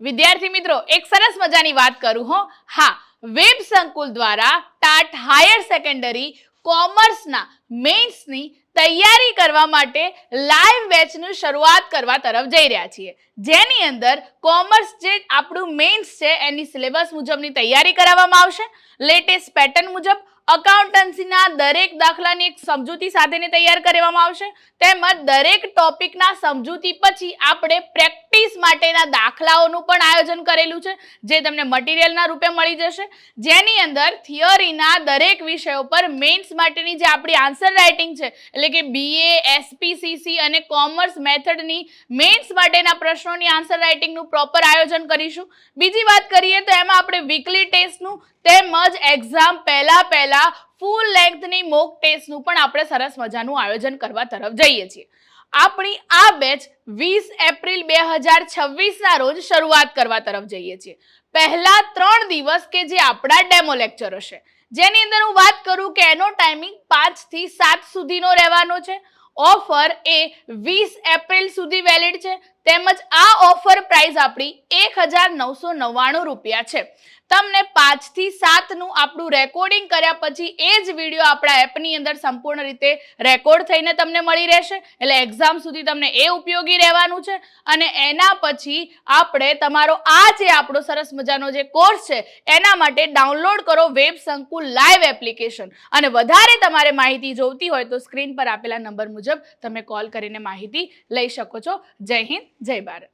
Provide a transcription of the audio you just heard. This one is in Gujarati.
વિદ્યાર્થી મિત્રો, એક સરસ મજાની વાત કરું હો. હા, વેબ સંકુલ દ્વારા ટાટ હાયર સેકન્ડરી કોમર્સના મેઇન્સની તૈયારી કરવા માટે લાઈવ બેચની શરૂઆત કરવા તરફ જઈ રહ્યા છીએ, જેની અંદર કોમર્સ જે આપણું મેઇન્સ છે એની સિલેબસ મુજબની તૈયારી કરાવવામાં આવશે. લેટેસ્ટ પેટર્ન મુજબ અકાઉન્ટન્સીના દરેક દાખલાની એક સમજૂતી સાથેની તૈયાર કરવામાં આવશે, તેમજ દરેક ટોપિકના સમજૂતી પછી આપણે પ્રેક્ટિસ માટેના દાખલાઓનું પણ આયોજન કરેલું છે, જે તમને મટીરિયલના રૂપે મળી જશે, જેની અંદર થિયરીના દરેક વિષયો પર મેઇન્સ માટેની જે આપણી આન્સર રાઇટિંગ છે, એટલે કે BA, SPCC અને કોમર્સ મેથડની મેઇન્સ માટેના પ્રશ્નોની આન્સર રાઇટિંગનું પ્રોપર આયોજન કરીશું. બીજી વાત કરીએ તો એમાં આપણે વીકલી ટેસ્ટનું તેમજ એક્ઝામ પહેલા ફૂલ લેન્થની મોક ટેસ્ટનું પણ આપણે સરસ મજાનું આયોજન કરવા તરફ જઈએ છીએ. આપણી આ બેચ 20 એપ્રિલ 2026ના રોજ શરૂઆત કરવા તરફ જઈએ છીએ. પહેલા 3 દિવસ કે જે આપણા ડેમો લેક્ચર હશે, જેની અંદર હું વાત કરું કે એનો ટાઈમિંગ 5 થી 7 સુધીનો રહેવાનો છે. ઓફર એ 20 એપ્રિલ સુધી વેલિડ છે, તેમજ આ ઓફર પ્રાઇસ આપણી 1999 રૂપિયા છે. તમને 5 થી 7 નું આપણું રેકોર્ડિંગ કર્યા પછી એ જ વિડીયો આપણા એપની અંદર સંપૂર્ણ રીતે રેકોર્ડ થઈને તમને મળી રહેશે, એટલે એક્ઝામ સુધી તમને એ ઉપયોગી રહેવાનું છે. અને એના પછી આપણે તમારો આ જે આપણો સરસ મજાનો જે કોર્સ છે એના માટે ડાઉનલોડ કરો વેબ સંકુલ લાઈવ એપ્લિકેશન, અને વધારે તમારે માહિતી જોઈતી હોય તો સ્ક્રીન પર આપેલા નંબર મુજબ તમે કોલ કરીને માહિતી લઈ શકો છો. જય હિન્દ, જય ભારત.